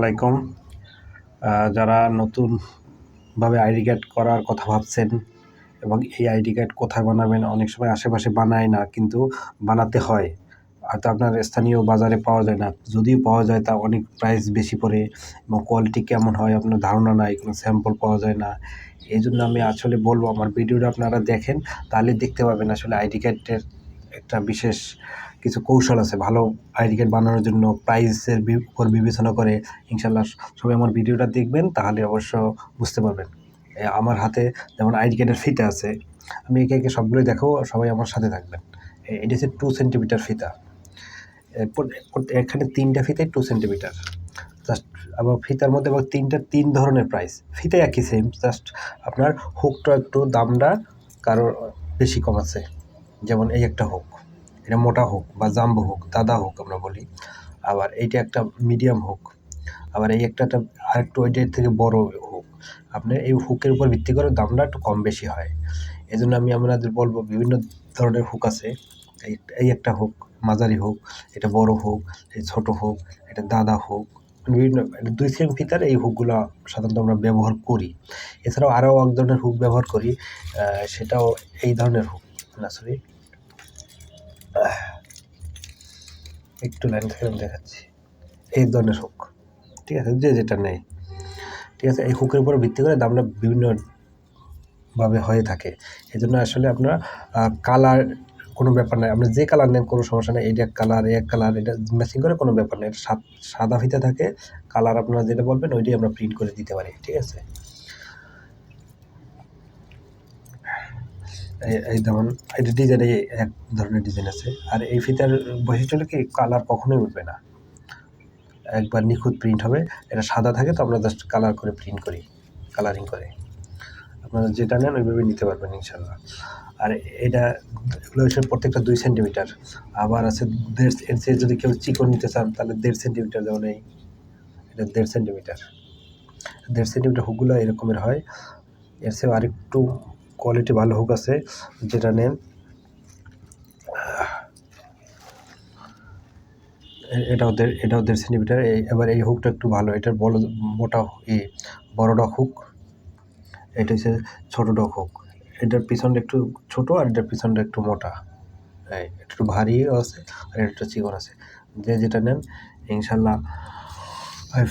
আলাইকুম। যারা নতুনভাবে আইডি কার্ড করার কথা ভাবছেন এবং এই আইডি কার্ড কোথায় বানাবেন, অনেক সময় আশেপাশে বানায় না, কিন্তু বানাতে হয়। হয়তো আপনার স্থানীয় বাজারে পাওয়া যায় না, যদিও পাওয়া যায় তা অনেক প্রাইস বেশি পড়ে এবং কোয়ালিটি কেমন হয় আপনার ধারণা নাই, কোনো স্যাম্পল পাওয়া যায় না। এই জন্য আমি আসলে বলবো, আমার ভিডিওটা আপনারা দেখেন, তাহলে দেখতে পাবেন আসলে আইডি কার্ডের একটা বিশেষ কিছু কৌশল আছে ভালো আইডি কার্ড বানানোর জন্য। প্রাইসের উপর বিবেচনা করে ইনশাল্লাহ সবাই আমার ভিডিওটা দেখবেন, তাহলে অবশ্য বুঝতে পারবেন। আমার হাতে যেমন আইডি কার্ডের ফিতা আছে, আমি একে একে সবগুলোই দেখাবো, সবাই আমার সাথে থাকবেন। এটা হচ্ছে 2 সেন্টিমিটার ফিতা। এখানে 3টা ফিতাই 2 সেন্টিমিটার। জাস্ট আবার ফিতার মধ্যে আবার 3 ধরনের প্রাইস। ফিতা একই সেম, জাস্ট আপনার হুকটা একটু দামটা কারোর বেশি কম আছে। যেমন এই একটা হুক, এটা মোটা হুক বা জাম্বো হুক, দাদা হুক আমরা বলি। আবার এইটা একটা মিডিয়াম হুক, আবার এই একটা আরেকটু ওইটার থেকে বড় হুক। আপনার এই হুকের উপর ভিত্তি করে দামটা একটু কম বেশি হয়। এই জন্য আমি আপনাদের বলবো, বিভিন্ন ধরনের হুক আছে। এই একটা হুক, মাঝারি হুক, এটা বড় হুক, এই ছোট হুক, এটা দাদা হুক, বিভিন্ন 2 সেম ফিতার এই হুকগুলো সাধারণত আমরা ব্যবহার করি। এছাড়াও আরও এক ধরনের হুক ব্যবহার করি, সেটাও এই ধরনের হুক না, সরি, একটু লাইন থেকে আমি দেখাচ্ছি। এই ধরনের হুক, ঠিক আছে, যে যেটা নেই, ঠিক আছে। এই হুকের উপর ভিত্তি করে দামটা বিভিন্নভাবে হয়ে থাকে। এই জন্য আসলে আপনারা কালার কোনো ব্যাপার নয়, আপনি যে কালার নেন কোনো সমস্যা নেই। এইটা এক কালার, এক কালার, এটা ম্যাচিং করে কোনো ব্যাপার নেই। এটা সাদা ফিতা থাকে, কালার আপনারা যেটা বলবেন ওইটাই আমরা প্রিন্ট করে দিতে পারি, ঠিক আছে। এই যেমন এটা ডিজাইন, এক ধরনের ডিজাইন আছে। আর এই ফিতার বৈশিষ্ট্য হলো কি, কালার কখনোই উঠবে না, একবার নিখুঁত প্রিন্ট হবে। এটা সাদা থাকে তো আমরা জাস্ট কালার করে প্রিন্ট করি, কালারিং করে। আপনারা যেটা নেন ওইভাবে নিতে পারবেন ইনশাল্লাহ। আর এটা এগুলো হচ্ছে প্রত্যেকটা 2 সেন্টিমিটার। আবার আছে এর চেয়ে যদি কেউ চিকন নিতে চান তাহলে 1.5 সেন্টিমিটার, যেমন এটা 1.5 সেন্টিমিটার। 1.5 সেন্টিমিটার হুকগুলো এরকমের হয়। এর চেয়েও আরেকটু কোয়ালিটি ভালো হুক আছে, যেটা নেন এটাও 1.5 সেন্টিমিটার। এবার এই হুকটা একটু ভালো, এটার মোটা বড় হুক, এটা হচ্ছে ছোট ডক হুক। এটার পিছনটা একটু ছোট আর এটার পিছনটা একটু মোটা, একটু ভারীও আছে আর একটু চিকন আছে। যে যেটা নেন ইনশাল্লাহ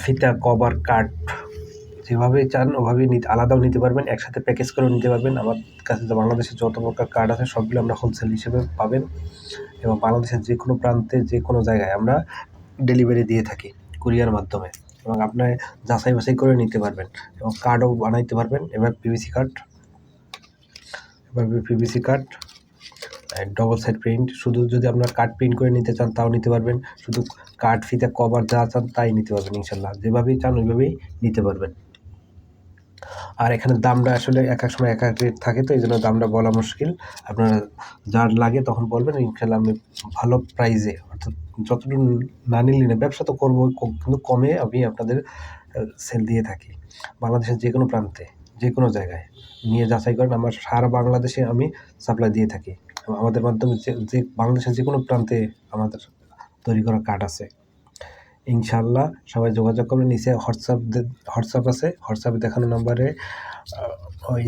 ফিতা, কভার, কাট যেভাবে চান ওভাবেই আলাদাও নিতে পারবেন, একসাথে প্যাকেজ করেও নিতে পারবেন। আমার কাছে বাংলাদেশের যত প্রকার কার্ড আছে সবগুলো আমরা হোলসেল হিসেবে পাবেন, এবং বাংলাদেশের যে কোনো প্রান্তে যে কোনো জায়গায় আমরা ডেলিভারি দিয়ে থাকি কুরিয়ার মাধ্যমে, এবং আপনার যাচাই বাছাই করে নিতে পারবেন এবং কার্ডও বানাইতে পারবেন। এবার PVC card double side print, শুধু যদি আপনার কার্ড প্রিন্ট করে নিতে চান তাও নিতে পারবেন, শুধু কার্ড ফিতে কভার যা চান তাই নিতে পারবেন ইনশাল্লাহ। যেভাবেই চান ওইভাবেই নিতে পারবেন। আর এখানে দামটা আসলে এক এক সময় এক এক রেট থাকে, তো এই জন্য দামটা বলা মুশকিল। আপনারা যার লাগে তখন বলবেন, ইনশাল্লাহ আমি ভালো প্রাইজে, অর্থাৎ যতটুকু না নিলে না, ব্যবসা তো করবো কিন্তু কমে আমি আপনাদের সেল দিয়ে থাকি। বাংলাদেশের যে কোনো প্রান্তে যে কোনো জায়গায় নিয়ে যাচাই করেন, আমার সারা বাংলাদেশে আমি সাপ্লাই দিয়ে থাকি। আমাদের মাধ্যমে যে বাংলাদেশের যে কোনো প্রান্তে আমাদের তৈরি করা কার্ড আছে। ইনশাল্লাহ সবাই যোগাযোগ করবেন। নিচে হোয়াটসঅ্যাপ আছে, হোয়াটসঅ্যাপে দেখানো নাম্বারে,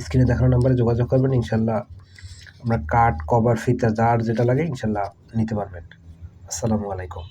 স্ক্রিনে দেখানো নাম্বারে যোগাযোগ করবেন। ইনশাল্লাহ আমরা কার্ড, কভার, ফিতা যার যেটা লাগে ইনশাল্লাহ নিতে পারবেন। আসসালামু আলাইকুম।